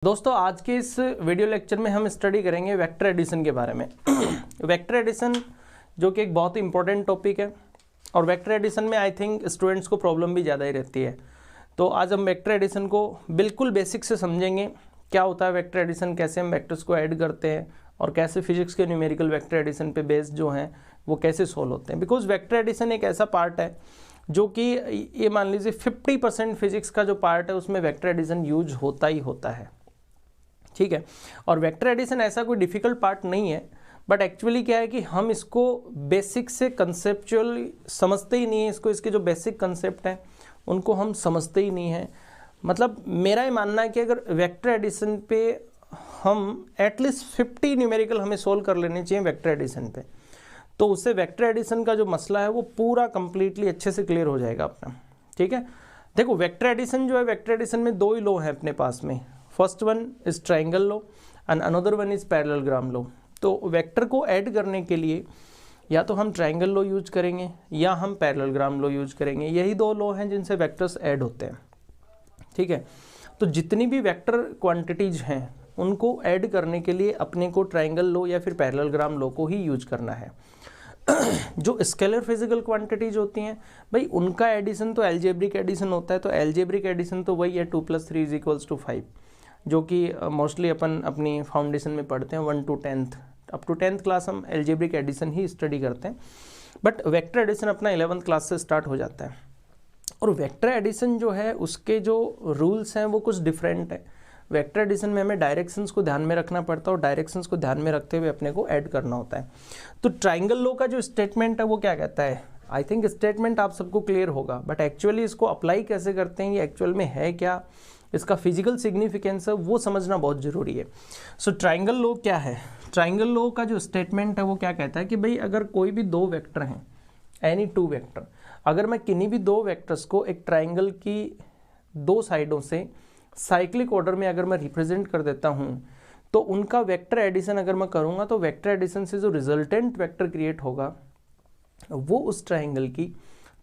दोस्तों आज के इस वीडियो लेक्चर में हम स्टडी करेंगे वेक्टर एडिशन के बारे में। वेक्टर एडिशन जो कि एक बहुत ही इंपॉर्टेंट टॉपिक है और वेक्टर एडिशन में आई थिंक स्टूडेंट्स को प्रॉब्लम भी ज़्यादा ही रहती है। तो आज हम वेक्टर एडिशन को बिल्कुल बेसिक से समझेंगे, क्या होता है वेक्टर एडिशन, कैसे हम वेक्टर्स को ऐड करते हैं और कैसे फिजिक्स के न्यूमेरिकल वेक्टर एडिशन पे बेस्ड जो हैं वो कैसे सोल्व होते हैं। बिकॉज वेक्टर एडिशन एक ऐसा पार्ट है जो कि ये मान लीजिए 50% फिजिक्स का जो पार्ट है उसमें वेक्टर एडिशन यूज होता ही होता है, ठीक है। और वेक्टर एडिशन ऐसा कोई डिफिकल्ट पार्ट नहीं है, बट एक्चुअली क्या है कि हम इसको बेसिक से कंसेप्चुअल समझते ही नहीं है। इसके जो बेसिक कंसेप्ट हैं उनको हम समझते ही नहीं हैं। मतलब मेरा ये मानना है कि अगर वेक्टर एडिशन पे हम एटलीस्ट 50 न्यूमेरिकल हमें सोल्व कर लेने चाहिए वेक्टर एडिशन पे, तो उससे वेक्टर एडिशन का जो मसला है वो पूरा कंप्लीटली अच्छे से क्लियर हो जाएगा अपना, ठीक है। देखो वेक्टर एडिशन जो है, वेक्टर एडिशन में दो ही लॉ हैं अपने पास में। First one is triangle law and another one is parallelogram law. तो वेक्टर को ऐड करने के लिए या तो हम ट्रायंगल लॉ यूज करेंगे या हम पैरेललोग्राम लॉ यूज करेंगे। यही दो लॉ हैं जिनसे वेक्टर्स ऐड होते हैं, ठीक है। तो जितनी भी वेक्टर क्वांटिटीज हैं उनको ऐड करने के लिए अपने को ट्रायंगल लॉ या फिर पैरेललोग्राम लॉ को ही यूज करना है। जो स्केलर फिजिकल क्वांटिटीज होती हैं भाई, उनका एडिशन तो एल्जेब्रिक एडिशन होता है। तो एल्जेब्रिक एडिशन तो वही है 2 + 3 = 5, जो कि मोस्टली अपन अपनी फाउंडेशन में पढ़ते हैं 1 to 10th, up to 10th class हम एल्जेब्रिक एडिशन ही स्टडी करते हैं। बट वेक्टर एडिशन अपना 11th क्लास से स्टार्ट हो जाता है। और वेक्टर एडिशन जो है उसके जो रूल्स हैं वो कुछ डिफरेंट है। वेक्टर एडिशन में हमें डायरेक्शंस को ध्यान में रखना पड़ता है और डायरेक्शंस को ध्यान में रखते हुए अपने को ऐड करना होता है। तो ट्रायंगल लॉ का जो स्टेटमेंट है वो क्या कहता है, आई थिंक स्टेटमेंट आप सबको क्लियर होगा, बट एक्चुअली इसको अप्लाई कैसे करते हैं, ये एक्चुअल में है क्या, इसका फिजिकल सिग्निफिकेंस है वो समझना बहुत ज़रूरी है। सो ट्रायंगल लॉ क्या है, ट्रायंगल लॉ का जो स्टेटमेंट है वो क्या कहता है कि भाई अगर कोई भी दो वेक्टर हैं, एनी टू वेक्टर, अगर मैं किन्हीं भी दो वेक्टर्स को एक ट्रायंगल की दो साइडों से साइक्लिक ऑर्डर में अगर मैं रिप्रेजेंट कर देता हूँ तो उनका वेक्टर एडिशन अगर मैं करूँगा तो वेक्टर एडिशन से जो रिजल्टेंट वेक्टर क्रिएट होगा वो उस ट्रायंगल की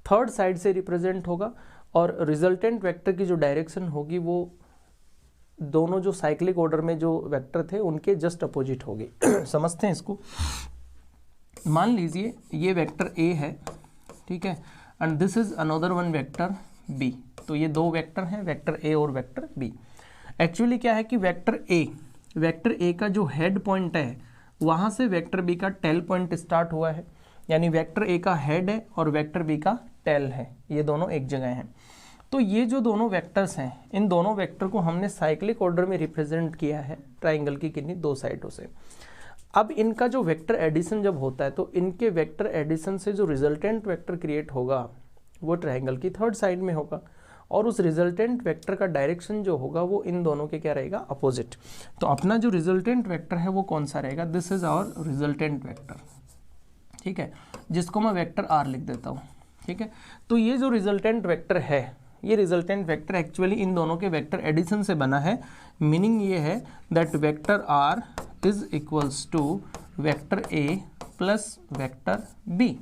थर्ड साइड से रिप्रेजेंट होगा और रिजल्टेंट वेक्टर की जो डायरेक्शन होगी वो दोनों जो साइक्लिक ऑर्डर में जो वेक्टर थे उनके जस्ट अपोजिट होगी। समझते हैं इसको। मान लीजिए ये वेक्टर ए है, ठीक है, and this is another one vector B. तो ये दो वेक्टर हैं, वेक्टर ए और वेक्टर बी। एक्चुअली क्या है कि वेक्टर ए का जो हेड पॉइंट है वहाँ से वेक्टर बी का टेल पॉइंट स्टार्ट हुआ है, यानी वेक्टर ए का हेड है और वेक्टर बी का टेल है, ये दोनों एक जगह हैं। तो ये जो दोनों वेक्टर्स हैं, इन दोनों वेक्टर को हमने साइक्लिक ऑर्डर में रिप्रेजेंट किया है ट्राइंगल की किन्हीं दो साइडों से। अब इनका जो वेक्टर एडिशन जब होता है तो इनके वेक्टर एडिशन से जो रिजल्टेंट वेक्टर क्रिएट होगा वो ट्राइंगल की थर्ड साइड में होगा और उस रिजल्टेंट वेक्टर का डायरेक्शन जो होगा वो इन दोनों के क्या रहेगा, अपोजिट। तो अपना जो रिजल्टेंट वेक्टर है वो कौन सा रहेगा, this is our resultant vector, ठीक है, जिसको मैं वेक्टर आर लिख देता हूँ, ठीक है। तो ये जो रिजल्टेंट वेक्टर है, ये रिजल्टेंट वेक्टर एक्चुअली इन दोनों के वेक्टर एडिशन से बना है। मीनिंग ये है that vector R is equals to vector A plus vector B,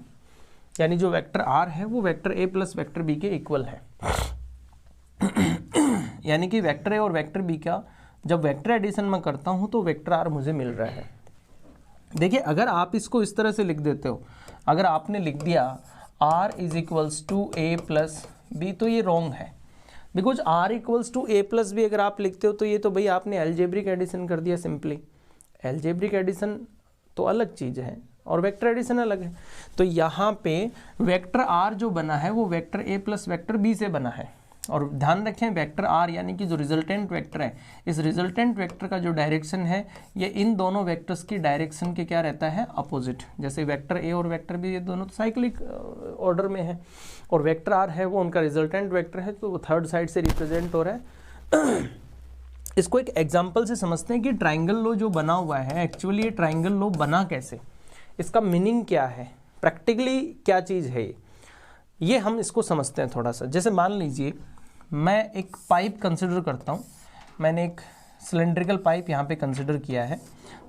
यानी जो वेक्टर आर है वो vector A plus vector B के इक्वल है। यानी कि वेक्टर ए और वेक्टर बी का जब वेक्टर एडिशन मैं करता हूँ तो वेक्टर आर मुझे मिल रहा है। देखिए अगर आप इसको इस तरह से लिख देते हो, अगर आपने लिख दिया r is equals to A plus B, तो ये रॉन्ग है। Because r equals to A plus B अगर आप लिखते हो तो ये तो भाई आपने एल्जेब्रिक एडिशन कर दिया सिंपली। एल्जेब्रिक एडिशन तो अलग चीज़ है और वेक्टर एडिशन अलग है। तो यहाँ पे वेक्टर r जो बना है वो vector a plus vector b से बना है। और ध्यान रखें वेक्टर r यानी कि जो रिजल्टेंट वेक्टर है, इस रिजल्टेंट वेक्टर का जो डायरेक्शन है ये इन दोनों वेक्टर्स की डायरेक्शन के क्या रहता है, अपोजिट। जैसे वेक्टर a और वेक्टर b ये दोनों तो साइक्लिक ऑर्डर में है और वेक्टर r है वो उनका रिजल्टेंट वेक्टर है, तो वो थर्ड साइड से रिप्रेजेंट हो रहा है। इसको एक एग्जाम्पल से समझते हैं कि ट्राइंगल लॉ जो बना हुआ है, एक्चुअली ये ट्राइंगल लॉ बना कैसे, इसका मीनिंग क्या है, प्रैक्टिकली क्या चीज़ है ये हम इसको समझते हैं थोड़ा सा। जैसे मान लीजिए मैं एक पाइप कंसिडर करता हूँ, मैंने एक सिलेंड्रिकल पाइप यहाँ पे कंसिडर किया है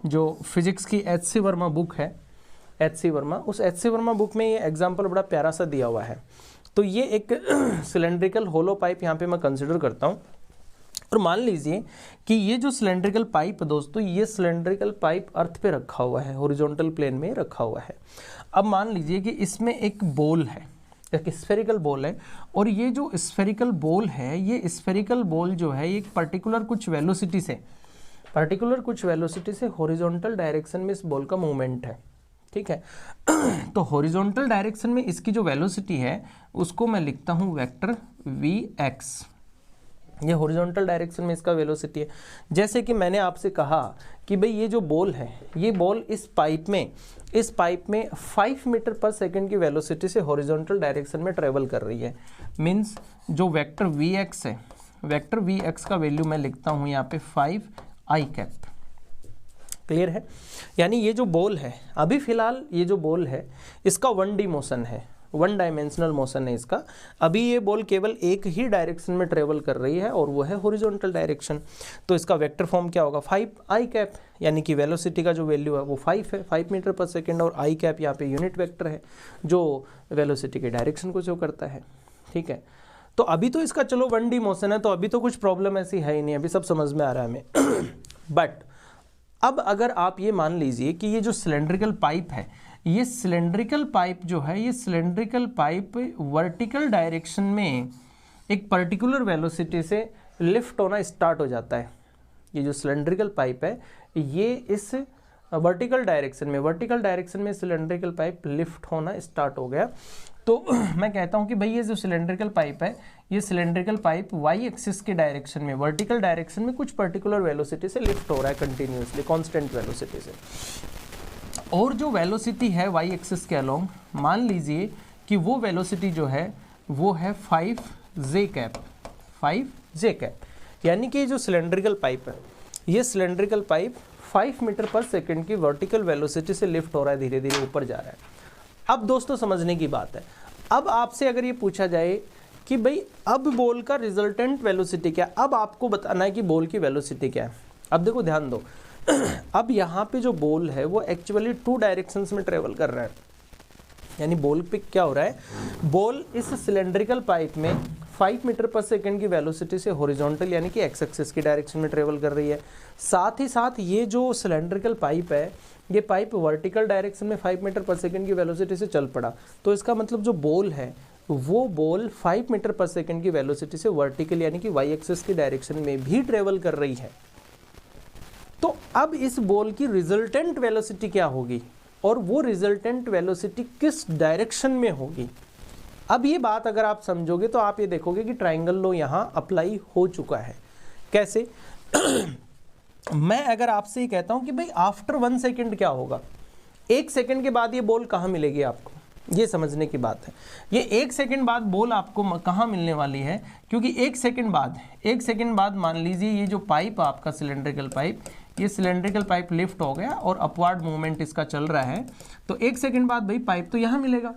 जो फिजिक्स की एच.सी. वर्मा बुक है, एच.सी. वर्मा, उस एच.सी. वर्मा बुक में ये एग्जाम्पल बड़ा प्यारा सा दिया हुआ है। तो ये एक सिलेंड्रिकल होलो पाइप यहाँ पे मैं कंसिडर करता हूँ और मान लीजिए कि ये जो सिलेंड्रिकल पाइप दोस्तों, ये सिलेंड्रिकल पाइप अर्थ पे रखा हुआ है, हॉरिजॉन्टल प्लेन में रखा हुआ है। अब मान लीजिए कि इसमें एक बॉल है, एक स्फेरिकल बॉल है, और ये जो स्फेरिकल बॉल है, ये स्फेरिकल बॉल जो है एक पर्टिकुलर कुछ वेलोसिटी से हॉरिजॉन्टल डायरेक्शन में इस बॉल का मूवमेंट है, ठीक है। तो हॉरिजॉन्टल डायरेक्शन में इसकी जो वेलोसिटी है उसको मैं लिखता हूँ वेक्टर Vx। ये हॉरिजॉन्टल डायरेक्शन में इसका वेलोसिटी है। जैसे कि मैंने आपसे कहा कि भाई ये जो बॉल है, ये बॉल इस पाइप में 5 मीटर पर सेकंड की वेलोसिटी से हॉरिजॉन्टल डायरेक्शन में ट्रेवल कर रही है। मीन्स जो वेक्टर Vx है, वेक्टर Vx का वैल्यू मैं लिखता हूँ यहाँ पे 5i कैप। क्लियर है? यानी ये जो बॉल है, अभी फिलहाल ये जो बॉल है इसका 1D मोशन है, 1 डायमेंशनल मोशन है इसका। अभी ये बॉल केवल एक ही डायरेक्शन में ट्रेवल कर रही है और वो है हॉरिजॉन्टल डायरेक्शन। तो इसका वेक्टर फॉर्म क्या होगा, 5i कैप, यानी कि वेलोसिटी का जो वैल्यू है वो 5 है, 5 मीटर पर सेकेंड, और i कैप यहाँ पे यूनिट वेक्टर है जो वेलोसिटी के डायरेक्शन को शो करता है, ठीक है। तो अभी तो इसका चलो 1D मोशन है, तो अभी तो कुछ प्रॉब्लम ऐसी है ही नहीं, अभी सब समझ में आ रहा है हमें। बट अब अगर आप ये मान लीजिए कि ये जो सिलेंड्रिकल पाइप है, ये सिलेंड्रिकल पाइप जो है, ये सिलेंड्रिकल पाइप वर्टिकल डायरेक्शन में एक पर्टिकुलर वेलोसिटी से लिफ्ट होना स्टार्ट हो जाता है। ये जो सिलेंड्रिकल पाइप है ये इस वर्टिकल डायरेक्शन में सिलेंड्रिकल पाइप लिफ्ट होना स्टार्ट हो गया। तो मैं कहता हूँ कि भाई ये जो सिलेंड्रिकल पाइप है, ये सिलेंड्रिकल पाइप वाई एक्सिस के डायरेक्शन में, वर्टिकल डायरेक्शन में कुछ पर्टिकुलर वेलोसिटी से लिफ्ट हो रहा है कंटिन्यूसली, कांस्टेंट वेलोसिटी से। और जो वेलोसिटी है वाई एक्सिस के अलोंग, मान लीजिए कि वो वेलोसिटी जो है वो है 5j कैप। यानी कि जो सिलेंड्रिकल पाइप है, ये सिलेंड्रिकल पाइप 5 मीटर पर सेकेंड की वर्टिकल वेलोसिटी से लिफ्ट हो रहा है, धीरे धीरे ऊपर जा रहा है। अब दोस्तों समझने की बात है, अब आपसे अगर ये पूछा जाए कि भाई अब बॉल का रिजल्टेंट वेलोसिटी क्या है, अब आपको बताना है कि बॉल की वेलोसिटी क्या है। अब देखो ध्यान दो, अब यहाँ पे जो बॉल है वो एक्चुअली 2 डायरेक्शंस में ट्रेवल कर रहा है। यानी बॉल पे क्या हो रहा है, बॉल इस सिलेंड्रिकल पाइप में 5 मीटर पर सेकेंड की वेलोसिटी से हॉरिजॉन्टल यानी कि एक्स एक्सिस की डायरेक्शन में ट्रेवल कर रही है। साथ ही साथ ये जो सिलेंड्रिकल पाइप है, ये पाइप वर्टिकल डायरेक्शन में 5 मीटर पर सेकेंड की वेलोसिटी से चल पड़ा। तो इसका मतलब जो बॉल है वो बॉल 5 मीटर पर सेकेंड की वेलोसिटी से वर्टिकल यानी कि वाई एक्सिस की डायरेक्शन में भी ट्रेवल कर रही है। तो अब इस बॉल की रिजल्टेंट वेलोसिटी क्या होगी और वो रिजल्टेंट वेलोसिटी किस डायरेक्शन में होगी। अब ये बात अगर आप समझोगे तो आप ये देखोगे कि ट्राइंगल लॉ यहाँ अप्लाई हो चुका है। कैसे? मैं अगर आपसे ये कहता हूँ कि भाई आफ्टर 1 सेकेंड क्या होगा, 1 सेकेंड के बाद ये बॉल कहाँ मिलेगी आपको, ये समझने की बात है। ये 1 सेकेंड बाद बॉल आपको कहाँ मिलने वाली है, क्योंकि 1 सेकेंड बाद मान लीजिए ये जो पाइप आपका सिलेंड्रिकल पाइप, ये सिलेंड्रिकल पाइप लिफ्ट हो गया और अपवर्ड मूवमेंट इसका चल रहा है। तो 1 सेकेंड बाद भाई पाइप तो यहाँ मिलेगा,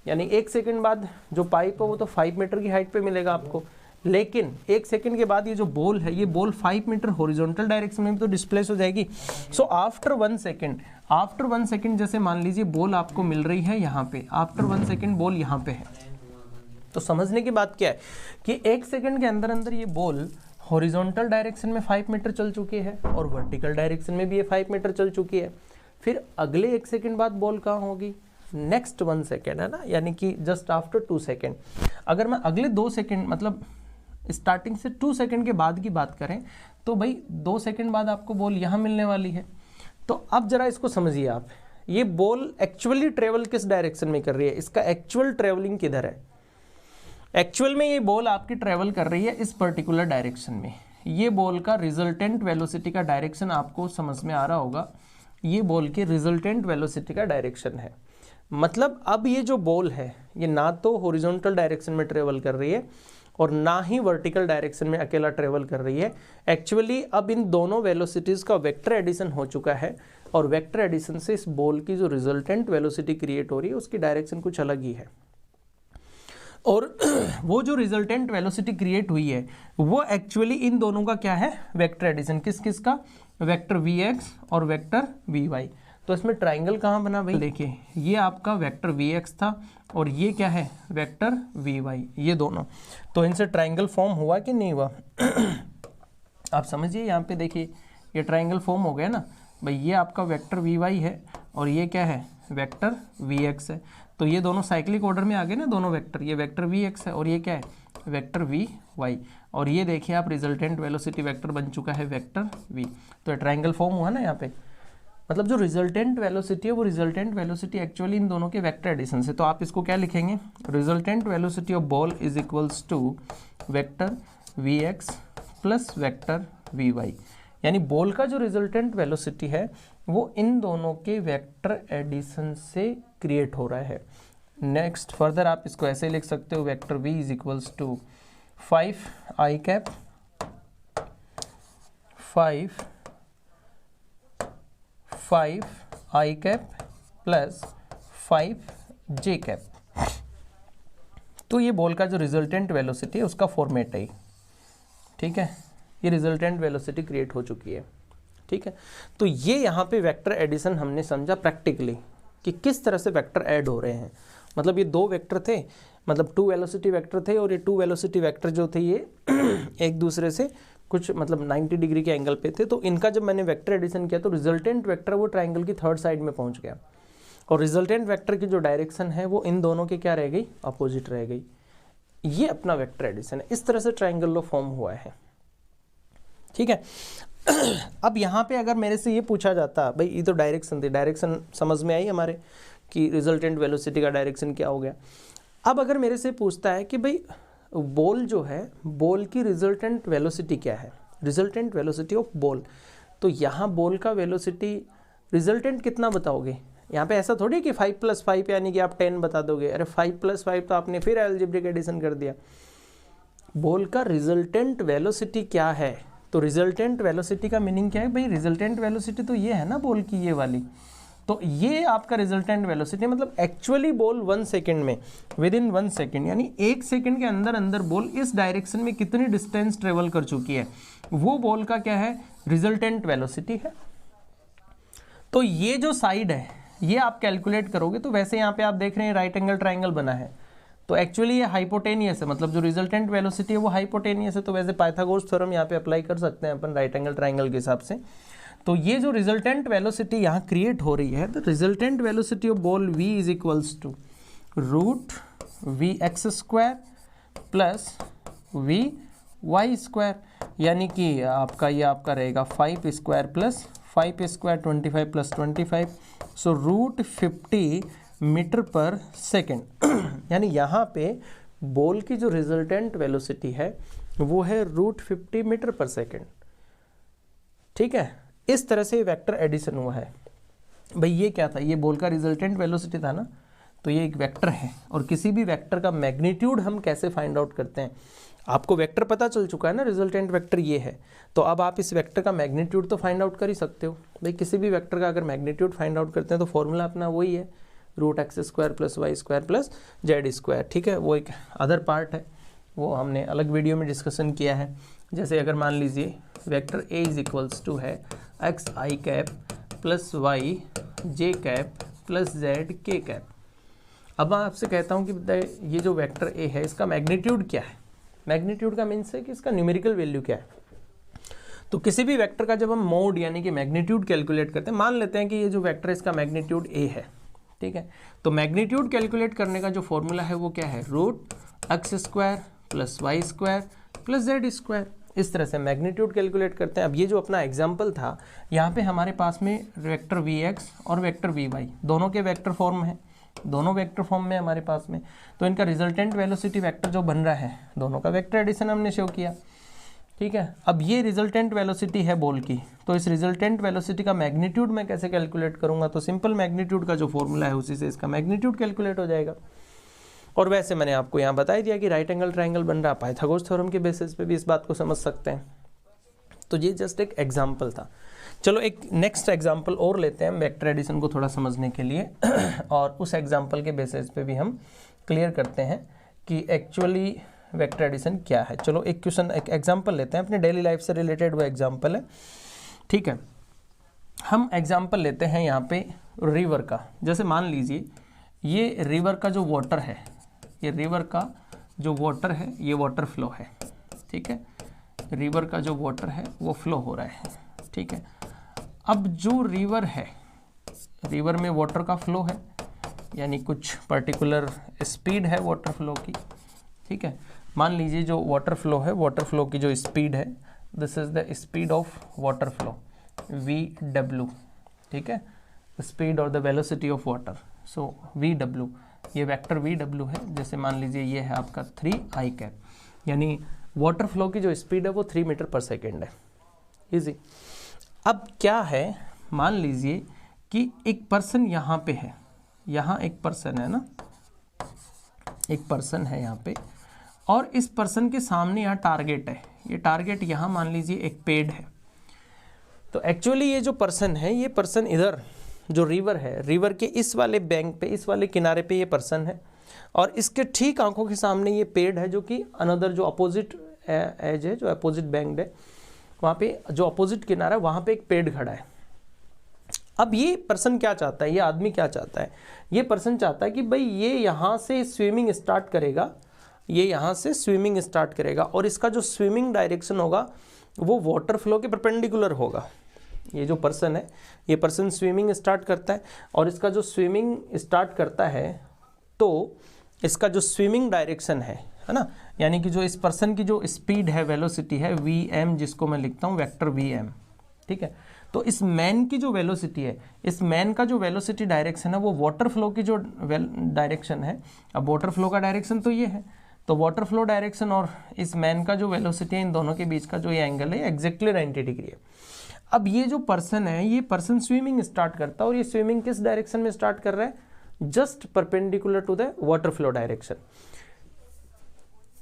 यानी 1 सेकेंड बाद जो पाइप है वो तो 5 मीटर की हाइट पे मिलेगा आपको। लेकिन 1 सेकेंड के बाद ये जो बॉल है, ये बॉल 5 मीटर हॉरिजॉन्टल डायरेक्शन में भी तो डिस्प्लेस हो जाएगी। सो आफ्टर 1 सेकेंड जैसे मान लीजिए बॉल आपको मिल रही है यहाँ पे, आफ्टर 1 सेकेंड बॉल यहाँ पे है। तो समझने की बात क्या है कि 1 सेकेंड के अंदर अंदर ये बॉल हॉरिजॉन्टल डायरेक्शन में 5 मीटर चल चुकी है और वर्टिकल डायरेक्शन में भी ये 5 मीटर चल चुकी है। फिर अगले 1 सेकेंड बाद बॉल कहाँ होगी, नेक्स्ट 1 सेकेंड है ना, यानी कि जस्ट आफ्टर 2 सेकेंड। अगर मैं अगले 2 सेकेंड मतलब स्टार्टिंग से 2 सेकेंड के बाद की बात करें तो भाई 2 सेकेंड बाद आपको बॉल यहाँ मिलने वाली है। तो अब जरा इसको समझिए आप, ये बॉल एक्चुअली ट्रेवल किस डायरेक्शन में कर रही है, इसका एक्चुअल ट्रेवलिंग किधर है। एक्चुअल में ये बॉल आपकी ट्रेवल कर रही है इस पर्टिकुलर डायरेक्शन में। ये बॉल का रिजल्टेंट वेलोसिटी का डायरेक्शन आपको समझ में आ रहा होगा, ये बॉल की रिजल्टेंट वेलोसिटी का डायरेक्शन है। मतलब अब ये जो बॉल है ये ना तो हॉरिजॉन्टल डायरेक्शन में ट्रेवल कर रही है और ना ही वर्टिकल डायरेक्शन में अकेला ट्रेवल कर रही है। एक्चुअली अब इन दोनों वेलोसिटीज़ का वेक्टर एडिशन हो चुका है और वेक्टर एडिशन से इस बॉल की जो रिजल्टेंट वेलोसिटी क्रिएट हो रही है उसकी डायरेक्शन कुछ अलग ही है। और वो जो रिजल्टेंट वेलोसिटी क्रिएट हुई है वो एक्चुअली इन दोनों का क्या है, वेक्टर एडिशन। किस किस का, वेक्टर Vx और वेक्टर Vy। तो इसमें ट्राइंगल कहाँ बना भाई, देखिए ये आपका वेक्टर Vx था और ये क्या है, वेक्टर Vy, ये दोनों। तो इनसे ट्राइंगल फॉर्म हुआ कि नहीं हुआ। आप समझिए यहाँ पे देखिए ये ट्राइंगल फॉर्म हो गया ना भाई, ये आपका वेक्टर वी वाई है और ये क्या है वेक्टर वी एक्स है। तो ये दोनों साइक्लिक ऑर्डर में आ गए ना दोनों वेक्टर, ये वेक्टर वी एक्स है और ये क्या है वेक्टर वी वाई। और ये देखिए आप रिजल्टेंट वेलोसिटी वेक्टर बन चुका है वेक्टर वी। तो ये ट्राइंगल फॉर्म हुआ ना यहाँ पे, मतलब जो रिजल्टेंट वेलोसिटी है वो रिजल्टेंट वेलोसिटी एक्चुअली इन दोनों के वेक्टर एडिशन से। तो आप इसको क्या लिखेंगे, resultant velocity of ball is equals to vector V X plus vector V Y. यानी बॉल का जो रिजल्टेंट वेलोसिटी है वो इन दोनों के वेक्टर एडिशन से क्रिएट हो रहा है। नेक्स्ट फर्दर आप इसको ऐसे लिख सकते हो, vector v is equals to 5 i cap 5 i cap plus 5 j cap. तो ये बॉल का जो रिजल्टेंट वेलोसिटी है उसका फॉर्मेट है, ठीक है। ये रिजल्टेंट वेलोसिटी क्रिएट हो चुकी है, ठीक है। तो ये यहाँ पे वेक्टर एडिशन हमने समझा प्रैक्टिकली कि किस तरह से वेक्टर ऐड हो रहे हैं। मतलब ये दो वेक्टर थे, मतलब 2 वेलोसिटी वेक्टर थे और ये 2 वेलोसिटी वेक्टर जो थे ये एक दूसरे से कुछ मतलब 90 डिग्री के एंगल पे थे। तो इनका जब मैंने वेक्टर एडिशन किया तो रिजल्टेंट वेक्टर वो ट्राइंगल की थर्ड साइड में पहुंच गया और रिजल्टेंट वेक्टर की जो डायरेक्शन है वो इन दोनों के क्या रह गई, अपोजिट रह गई। ये अपना वेक्टर एडिशन है। इस तरह से ट्राइंगल लो फॉर्म हुआ है, ठीक है। अब यहाँ पे अगर मेरे से ये पूछा जाता भाई ये तो डायरेक्शन थी, डायरेक्शन समझ में आई हमारे कि रिजल्टेंट वेलोसिटी का डायरेक्शन क्या हो गया। अब अगर मेरे से पूछता है कि भाई बॉल जो है बॉल की रिजल्टेंट वेलोसिटी क्या है, रिजल्टेंट वेलोसिटी ऑफ बॉल, तो यहाँ बॉल का वेलोसिटी रिजल्टेंट कितना बताओगे। यहाँ पे ऐसा थोड़ी कि 5 + 5 यानी कि आप 10 बता दोगे। अरे 5 + 5 तो आपने फिर अलजेब्रिक एडिशन कर दिया। बॉल का रिजल्टेंट वेलोसिटी क्या है, तो रिजल्टेंट वेलोसिटी का मीनिंग क्या है भाई, रिजल्टेंट वेलोसिटी तो ये है ना बॉल की ये वाली, तो ये आपका रिजल्टेंट वेलोसिटी मतलब एक्चुअली बॉल 1 सेकेंड में विद इन 1 सेकेंड यानी 1 सेकेंड के अंदर अंदर बॉल इस डायरेक्शन में कितनी डिस्टेंस ट्रेवल कर चुकी है, वो बॉल का क्या है रिजल्टेंट वेलोसिटी है। तो ये जो साइड है ये आप कैलकुलेट करोगे तो वैसे यहाँ पे आप देख रहे हैं राइट एंगल ट्राइंगल बना है, तो एक्चुअली ये हाइपोटेनियस है, मतलब जो रिजल्टेंट वेलोसिटी है वो हाइपोटेनियस है। तो वैसे पाइथागोरस थ्योरम यहाँ पे अप्लाई कर सकते हैं अपन राइट एंगल ट्राइंगल के हिसाब से। तो ये जो रिजल्टेंट वेलोसिटी यहाँ क्रिएट हो रही है, तो resultant velocity of ball v is equals to √vx² plus vy², यानी कि आपका ये आपका रहेगा 5² प्लस 5² 25 प्लस 25, सो √50 मीटर पर सेकेंड। यानी यहाँ पे बॉल की जो रिजल्टेंट वेलोसिटी है वो है √50 मीटर पर सेकेंड, ठीक है। इस तरह से वेक्टर एडिशन हुआ है। भाई ये क्या था, ये बॉल का रिजल्टेंट वेलोसिटी था ना, तो ये एक वेक्टर है और किसी भी वेक्टर का मैग्नीट्यूड हम कैसे फाइंड आउट करते हैं, आपको वेक्टर पता चल चुका है ना, रिजल्टेंट वेक्टर ये है, तो अब आप इस वेक्टर का मैग्नीट्यूड तो फाइंड आउट कर ही सकते हो। भाई किसी भी वेक्टर का अगर मैग्नीट्यूड फाइंड आउट करते हैं तो फॉर्मूला अपना वही है √x² plus y² plus z², ठीक है। वो एक अदर पार्ट है, वो हमने अलग वीडियो में डिस्कशन किया है। जैसे अगर मान लीजिए vector a is equals to है xi cap plus y j cap plus z k cap. अब मैं आपसे कहता हूँ कि ये जो वेक्टर a है इसका मैग्नीट्यूड क्या है, मैग्नीट्यूड का मीन्स है कि इसका न्यूमेरिकल वैल्यू क्या है। तो किसी भी वेक्टर का जब हम मोड यानी कि मैग्नीट्यूड कैलकुलेट करते हैं, मान लेते हैं कि ये जो वेक्टर है इसका मैग्नीट्यूड a है, ठीक है। तो मैग्नीट्यूड कैलकुलेट करने का जो फॉर्मूला है वो क्या है, √x² plus y² plus z²। इस तरह से मैग्नीट्यूड कैलकुलेट करते हैं। अब ये जो अपना एग्जाम्पल था, यहाँ पे हमारे पास में वेक्टर vx और वेक्टर vy दोनों के वेक्टर फॉर्म है, दोनों वेक्टर फॉर्म में हमारे पास में, तो इनका रिजल्टेंट वेलोसिटी वेक्टर जो बन रहा है दोनों का वेक्टर एडिशन हमने शो किया, ठीक है। अब ये रिजल्टेंट वेलोसिटी है बॉल की, तो इस रिजल्टेंट वेलोसिटी का मैग्नीट्यूड मैं कैसे कैलकुलेट करूंगा, तो सिंपल मैग्नीट्यूड का जो फॉर्मूला है उसी से इसका मैग्नीट्यूड कैलकुलेट हो जाएगा। और वैसे मैंने आपको यहाँ बता ही दिया कि राइट एंगल ट्राइंगल बन रहा, पाइथागोरस थ्योरम के बेसिस पे भी इस बात को समझ सकते हैं। तो ये जस्ट एक एग्जाम्पल था। चलो एक नेक्स्ट एग्जाम्पल और लेते हैं वेक्टर एडिशन को थोड़ा समझने के लिए और उस एग्जाम्पल के बेसिस पे भी हम क्लियर करते हैं कि एक्चुअली वेक्टर एडिशन क्या है। चलो एक क्वेश्चन एक एग्जाम्पल लेते हैं, अपने डेली लाइफ से रिलेटेड वो एग्जाम्पल है, ठीक है। हम एग्जाम्पल लेते हैं यहाँ पे रिवर का। जैसे मान लीजिए ये रिवर का जो वाटर है, ये रिवर का जो वाटर है ये वाटर फ्लो है, ठीक है। रिवर का जो वाटर है वो फ्लो हो रहा है, ठीक है। अब जो रिवर है, रिवर में वाटर का फ्लो है, यानी कुछ पर्टिकुलर स्पीड है वाटर फ्लो की, ठीक है। मान लीजिए जो वाटर फ्लो है, वाटर फ्लो की जो स्पीड है, this is the speed of water flow VW, ठीक है, स्पीड और the velocity of water, so VW, ये वेक्टर VW है। जैसे मान लीजिए ये है आपका 3i कैप, यानी वाटर फ्लो की जो स्पीड है वो 3 मीटर पर सेकेंड है। इजी। अब क्या है, मान लीजिए कि एक पर्सन यहाँ पे है, यहाँ एक पर्सन है ना, एक पर्सन है यहाँ पे, और इस पर्सन के सामने यहाँ टारगेट है। ये टारगेट यहाँ मान लीजिए एक पेड़ है। तो एक्चुअली ये जो पर्सन है, ये पर्सन इधर जो रिवर है, रिवर के इस वाले बैंक पे, इस वाले किनारे पे ये पर्सन है, और इसके ठीक आंखों के सामने ये पेड़ है, जो कि अनदर जो अपोजिट एज है, जो अपोजिट बैंक है, वहाँ पे जो अपोजिट किनारा है वहाँ पे एक पेड़ खड़ा है। अब ये पर्सन क्या चाहता है, ये आदमी क्या चाहता है, ये पर्सन चाहता है कि भाई ये यहाँ से स्विमिंग स्टार्ट करेगा, ये यहाँ से स्विमिंग स्टार्ट करेगा, और इसका जो स्विमिंग डायरेक्शन होगा वो वाटर फ्लो के परपेंडिकुलर होगा। ये जो पर्सन है, ये पर्सन स्विमिंग स्टार्ट करता है, और इसका जो स्विमिंग स्टार्ट करता है तो इसका जो स्विमिंग डायरेक्शन है ना, यानी कि जो इस पर्सन की जो स्पीड है, वेलोसिटी है VM, जिसको मैं लिखता हूँ वेक्टर VM, ठीक है। तो इस मैन की जो वेलोसिटी है, इस मैन का जो वेलोसिटी डायरेक्शन है वो वाटर फ्लो की जो डायरेक्शन है। अब वाटर फ्लो का डायरेक्शन तो ये है, तो वाटर फ्लो डायरेक्शन और इस मैन का जो वेलोसिटी है, इन दोनों के बीच का जो ये एंगल है एग्जैक्टली 90 डिग्री है। अब ये जो पर्सन है, ये पर्सन स्विमिंग स्टार्ट करता है, और ये स्विमिंग किस डायरेक्शन में स्टार्ट कर रहा है, just perpendicular to the water flow direction.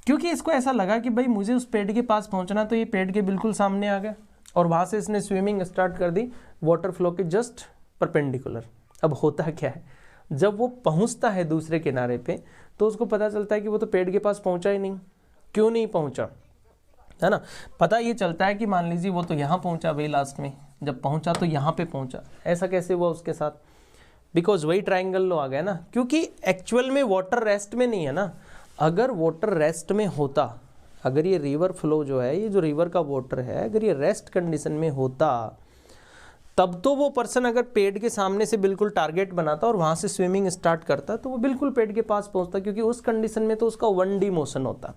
क्योंकि इसको ऐसा लगा कि भाई मुझे उस पेड़ के पास पहुंचना, तो ये पेड़ के बिल्कुल सामने आ गया, और वहां से इसने स्विमिंग स्टार्ट कर दी वाटर फ्लो के जस्ट परपेंडिकुलर। अब होता क्या है, जब वो पहुंचता है दूसरे किनारे पे, तो उसको पता चलता है कि वो तो पेड़ के पास पहुंचा ही नहीं। क्यों नहीं पहुंचा, है ना। पता ये चलता है कि मान लीजिए वो तो यहाँ पहुंचा, भाई लास्ट में जब पहुंचा तो यहाँ पे पहुंचा। ऐसा कैसे हुआ उसके साथ, बिकॉज वही ट्राइंगल लो आ गया ना, क्योंकि एक्चुअल में वाटर रेस्ट में नहीं है ना। अगर वाटर रेस्ट में होता, अगर ये रिवर फ्लो जो है, ये जो रिवर का वाटर है, अगर ये रेस्ट कंडीशन में होता, तब तो वो पर्सन अगर पेड़ के सामने से बिल्कुल टारगेट बनाता और वहाँ से स्विमिंग स्टार्ट करता, तो वो बिल्कुल पेड़ के पास पहुँचता, क्योंकि उस कंडीशन में तो उसका 1D मोशन होता,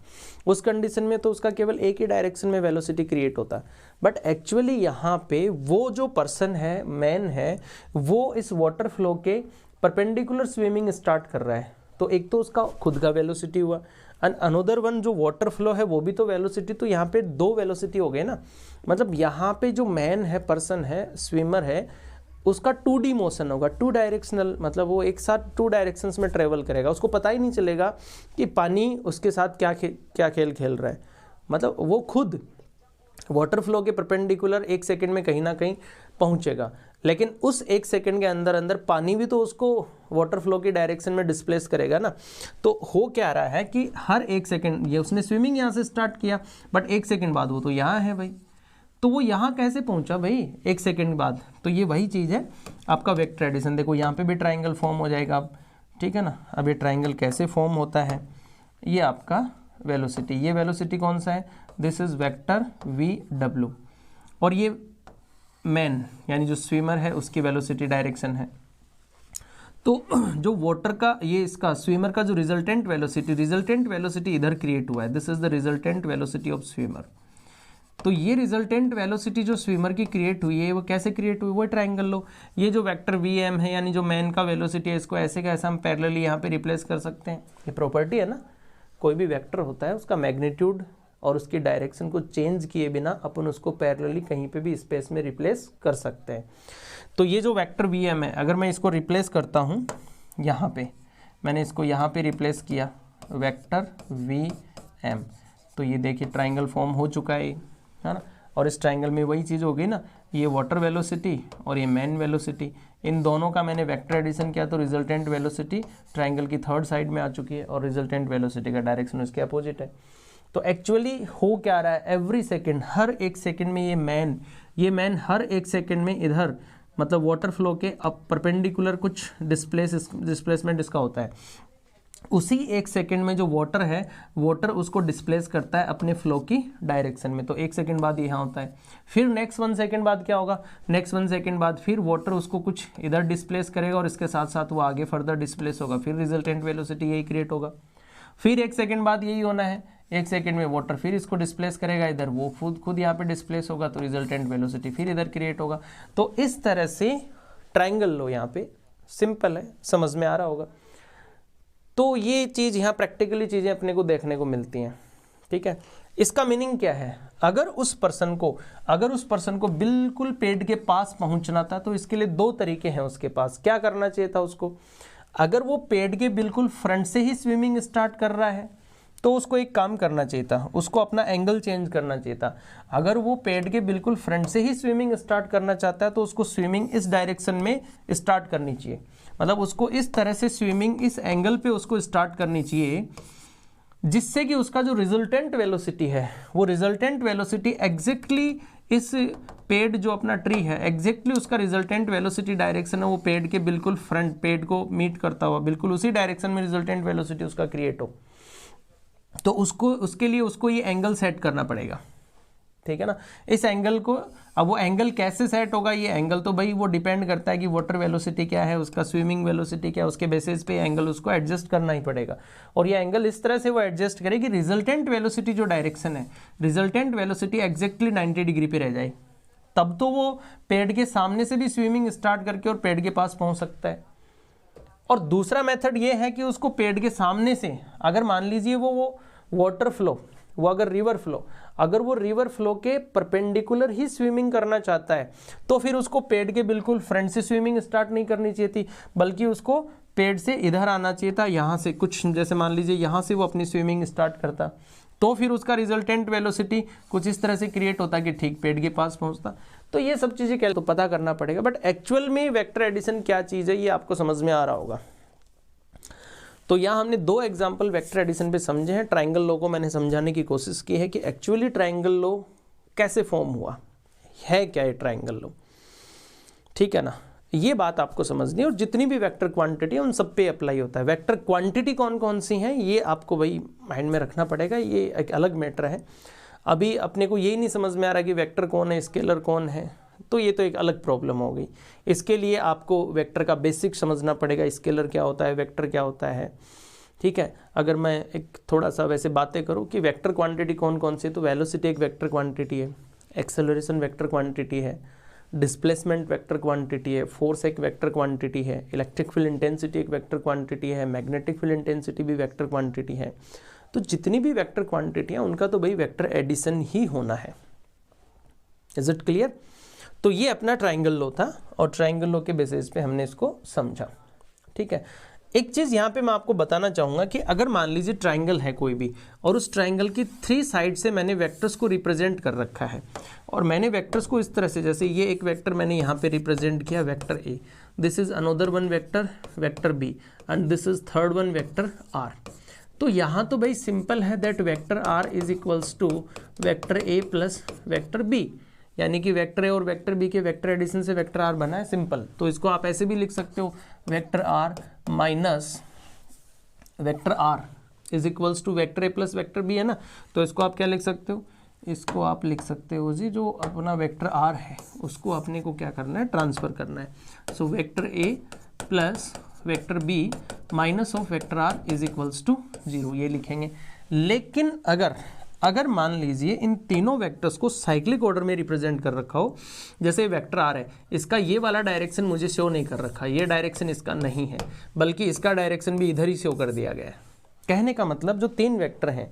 उस कंडीशन में तो उसका केवल एक ही डायरेक्शन में वेलोसिटी क्रिएट होता। बट एक्चुअली यहाँ पे वो जो पर्सन है, मैन है, वो इस वाटर फ्लो के परपेंडिकुलर स्विमिंग स्टार्ट कर रहा है। तो एक तो उसका खुद का वेलोसिटी हुआ, एंड अनदर वन जो वाटर फ्लो है वो भी तो वेलोसिटी, तो यहाँ पे 2 वेलोसिटी हो गए ना। मतलब यहाँ पे जो मैन है, पर्सन है, स्विमर है, उसका 2D मोशन होगा, 2 डायरेक्शनल, मतलब वो एक साथ 2 डायरेक्शंस में ट्रेवल करेगा। उसको पता ही नहीं चलेगा कि पानी उसके साथ क्या खेल खेल रहा है। मतलब वो खुद वाटर फ्लो के परपेंडिकुलर 1 सेकंड में कहीं ना कहीं पहुंचेगा, लेकिन उस 1 सेकंड के अंदर अंदर पानी भी तो उसको वाटर फ्लो की डायरेक्शन में डिस्प्लेस करेगा ना। तो हो क्या रहा है कि हर 1 सेकंड, ये उसने स्विमिंग यहाँ से स्टार्ट किया, बट 1 सेकंड बाद वो तो यहाँ है भाई, तो वो यहाँ कैसे पहुँचा भाई 1 सेकंड बाद। तो ये वही चीज़ है आपका वेक्टर एडिशन। देखो यहाँ पे भी ट्राइंगल फॉर्म हो जाएगा अब, ठीक है ना। अब ये ट्राइंगल कैसे फॉर्म होता है, ये आपका वेलोसिटी, ये वेलोसिटी कौन सा है, दिस इज वेक्टर VW, और ये मैन यानी जो स्विमर है उसकी वेलोसिटी डायरेक्शन है। तो जो वाटर का, ये इसका स्विमर का जो रिजल्टेंट वेलोसिटी इधर क्रिएट हुआ है, this is the resultant velocity of swimmer. तो ये रिजल्टेंट वेलोसिटी जो स्विमर की क्रिएट हुई है, वो कैसे क्रिएट हुई, वो ट्राइंगल लो। ये जो वेक्टर VM है, यानी जो मैन का वेलोसिटी है, इसको ऐसे कैसे हम पैरेलली यहाँ पे रिप्लेस कर सकते हैं। ये प्रॉपर्टी है ना, कोई भी वेक्टर होता है उसका मैग्नीट्यूड और उसकी डायरेक्शन को चेंज किए बिना अपन उसको पैरेलली कहीं पे भी स्पेस में रिप्लेस कर सकते हैं। तो ये जो वेक्टर VM है, अगर मैं इसको रिप्लेस करता हूँ यहाँ पे, मैंने इसको यहाँ पे रिप्लेस किया वेक्टर VM, तो ये देखिए ट्राइंगल फॉर्म हो चुका है ना। और इस ट्राइंगल में वही चीज़ हो गई ना, ये वाटर वेलोसिटी और ये मैन वेलोसिटी, इन दोनों का मैंने वेक्टर एडिशन किया, तो रिजल्टेंट वेलोसिटी ट्राइंगल की 3rd साइड में आ चुकी है, और रिजल्टेंट वेलोसिटी का डायरेक्शन उसके अपोजिट है। तो एक्चुअली हो क्या रहा है, एवरी सेकेंड, हर 1 सेकेंड में ये मैन हर 1 सेकेंड में इधर, मतलब वाटर फ्लो के अब परपेंडिकुलर कुछ डिस्प्लेसमेंट इसका होता है। उसी 1 सेकेंड में जो वाटर है, वाटर उसको डिस्प्लेस करता है अपने फ्लो की डायरेक्शन में। तो 1 सेकेंड बाद यहाँ होता है। फिर नेक्स्ट 1 सेकेंड बाद क्या होगा, नेक्स्ट 1 सेकेंड बाद फिर वाटर उसको कुछ इधर डिस्प्लेस करेगा और इसके साथ साथ वो आगे फर्दर डिस्प्लेस होगा, फिर रिजल्टेंट वेलोसिटी यही क्रिएट होगा। फिर 1 सेकेंड बाद यही होना है, 1 सेकेंड में वाटर फिर इसको डिस्प्लेस करेगा इधर, वो खुद यहाँ पे डिस्प्लेस होगा, तो रिजल्टेंट वेलोसिटी फिर इधर क्रिएट होगा। तो इस तरह से ट्राइंगल लो, यहाँ पे सिंपल है, समझ में आ रहा होगा। तो ये चीज़ यहाँ प्रैक्टिकली चीज़ें अपने को देखने को मिलती हैं, ठीक है। इसका मीनिंग क्या है, अगर उस पर्सन को बिल्कुल पेड़ के पास पहुंचना था तो इसके लिए 2 तरीके हैं उसके पास। क्या करना चाहिए था उसको, अगर वो पेड़ के बिल्कुल फ्रंट से ही स्विमिंग स्टार्ट कर रहा है तो उसको एक काम करना चाहिए था, उसको अपना एंगल चेंज करना चाहिए था। अगर वो पेड़ के बिल्कुल फ्रंट से ही स्विमिंग स्टार्ट करना चाहता है तो उसको स्विमिंग इस डायरेक्शन में स्टार्ट करनी चाहिए, मतलब उसको इस तरह से स्विमिंग इस एंगल पे उसको स्टार्ट करनी चाहिए, जिससे कि उसका जो रिजल्टेंट वेलोसिटी है वो रिजल्टेंट वेलोसिटी एग्जैक्टली इस पेड़ जो अपना ट्री है एग्जैक्टली उसका रिजल्टेंट वेलोसिटी डायरेक्शन है वो पेड़ के बिल्कुल फ्रंट, पेड़ को मीट करता हुआ बिल्कुल उसी डायरेक्शन में रिजल्टेंट वेलोसिटी उसका क्रिएट हो। तो उसके लिए उसको ये एंगल सेट करना पड़ेगा, ठीक है ना। इस एंगल को, अब वो एंगल कैसे सेट होगा, ये एंगल तो भाई वो डिपेंड करता है कि वाटर वेलोसिटी क्या है, उसका स्विमिंग वेलोसिटी क्या है, उसके बेसिस पे एंगल उसको एडजस्ट करना ही पड़ेगा। और ये एंगल इस तरह से वो एडजस्ट करे कि रिजल्टेंट वेलोसिटी जो डायरेक्शन है, रिजल्टेंट वेलोसिटी एग्जैक्टली 90 डिग्री पे रह जाए, तब तो वो पेड़ के सामने से भी स्विमिंग स्टार्ट करके और पेड़ के पास पहुंच सकता है। और दूसरा मेथड ये है कि उसको पेड़ के सामने से, अगर मान लीजिए वो वाटर फ्लो, वो अगर रिवर फ्लो के परपेंडिकुलर ही स्विमिंग करना चाहता है तो फिर उसको पेड़ के बिल्कुल फ्रंट से स्विमिंग स्टार्ट नहीं करनी चाहिए थी, बल्कि उसको पेड़ से इधर आना चाहिए था, यहाँ से कुछ, जैसे मान लीजिए यहाँ से वो अपनी स्विमिंग स्टार्ट करता तो फिर उसका रिजल्टेंट वेलोसिटी कुछ इस तरह से क्रिएट होता कि ठीक पेड़ के पास पहुँचता। तो ये सब चीज़ें क्या तो पता करना पड़ेगा, बट एक्चुअल में वेक्टर एडिशन क्या चीज़ है ये आपको समझ में आ रहा होगा। तो यहाँ हमने 2 एग्जाम्पल वेक्टर एडिशन पे समझे हैं। ट्राइंगल लो को मैंने समझाने की कोशिश की है कि एक्चुअली ट्राइंगल लो कैसे फॉर्म हुआ है, क्या है ट्राइंगल लो, ठीक है ना। ये बात आपको समझनी है, और जितनी भी वेक्टर क्वांटिटी है उन सब पे अप्लाई होता है। वेक्टर क्वांटिटी कौन कौन सी हैं ये आपको भाई माइंड में रखना पड़ेगा, ये एक अलग मैटर है। अभी अपने को यही नहीं समझ में आ रहा कि वेक्टर कौन है, स्केलर कौन है, तो ये तो एक अलग प्रॉब्लम हो गई। इसके लिए आपको वेक्टर का बेसिक समझना पड़ेगा, स्केलर क्या होता है, वेक्टर क्या होता है, ठीक है। अगर मैं एक थोड़ा सा वैसे बातें करूँ कि वेक्टर क्वांटिटी कौन कौन सी, तो वेलोसिटी एक वेक्टर क्वांटिटी है, एक्सेलरेशन वेक्टर क्वांटिटी है, डिस्प्लेसमेंट वेक्टर क्वांटिटी है, फोर्स एक वेक्टर क्वांटिटी है, इलेक्ट्रिक फील्ड इंटेंसिटी एक वेक्टर क्वांटिटी है, मैग्नेटिक फील्ड इंटेंसिटी भी वेक्टर क्वांटिटी है। तो जितनी भी वेक्टर क्वांटिटी है उनका तो भाई वेक्टर एडिशन ही होना है। Is it clear? तो ये अपना ट्राइंगल लो था, और ट्राइंगल लो के बेसिस पे हमने इसको समझा, ठीक है। एक चीज़ यहाँ पे मैं आपको बताना चाहूँगा कि अगर मान लीजिए ट्राइंगल है कोई भी, और उस ट्राइंगल की 3 साइड से मैंने वेक्टर्स को रिप्रेजेंट कर रखा है, और मैंने वेक्टर्स को इस तरह से, जैसे ये एक वेक्टर मैंने यहाँ पे रिप्रेजेंट किया vector A, this is another one vector vector B, and this is third one vector R. तो यहाँ तो भाई सिंपल है that vector R is equals to vector A plus vector B, यानी कि वेक्टर ए और vector B के vector addition से वेक्टर आर बना है, सिंपल। तो इसको आप ऐसे भी लिख सकते हो, vector R minus vector R is equals to vector A plus vector B है ना। तो इसको आप क्या लिख सकते हो, इसको आप लिख सकते हो जी, जो अपना वेक्टर आर है उसको अपने को क्या करना है, ट्रांसफर करना है। So vector A plus vector B minus of vector R is equals to 0, ये लिखेंगे। लेकिन अगर मान लीजिए इन तीनों वेक्टर्स को साइक्लिक ऑर्डर में रिप्रेजेंट कर रखा हो, जैसे वेक्टर आर है, इसका ये वाला डायरेक्शन मुझे शो नहीं कर रखा, ये डायरेक्शन इसका नहीं है, बल्कि इसका डायरेक्शन भी इधर ही शो कर दिया गया है। कहने का मतलब जो 3 वेक्टर हैं,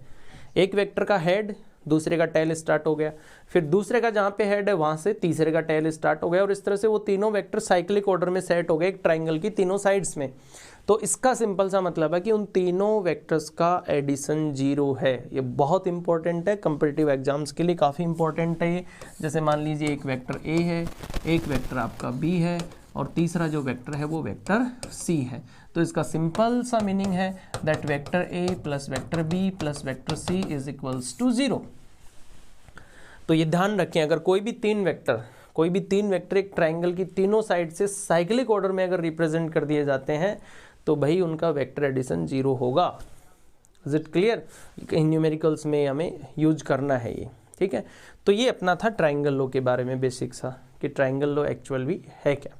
एक वेक्टर का हेड, दूसरे का टेल स्टार्ट हो गया, फिर दूसरे का जहाँ पे हेड है वहाँ से तीसरे का टेल स्टार्ट हो गया, और इस तरह से वो तीनों वेक्टर साइक्लिक ऑर्डर में सेट हो गए एक ट्राइंगल की तीनों साइड्स में। तो इसका सिंपल सा मतलब है कि उन तीनों वेक्टर्स का एडिशन 0 है। ये बहुत इंपॉर्टेंट है, कॉम्पिटिटिव एग्जाम्स के लिए काफ़ी इंपॉर्टेंट है ये। जैसे मान लीजिए एक वेक्टर ए है, एक वेक्टर आपका बी है, और तीसरा जो वेक्टर है वो वेक्टर सी है। तो इसका सिंपल सा मीनिंग है that vector A plus vector B plus vector C is equals to 0। तो ये ध्यान रखें, अगर कोई भी तीन वेक्टर एक ट्राइंगल की तीनों साइड से साइक्लिक ऑर्डर में अगर रिप्रेजेंट कर दिए जाते हैं तो भाई उनका वेक्टर एडिशन 0 होगा। Is it clear? कहीं न्यूमेरिकल्स में हमें यूज करना है ये, ठीक है। तो ये अपना था ट्राइंगल लॉ के बारे में बेसिक सा, कि ट्राइंगल लॉ एक्चुअल भी है क्या।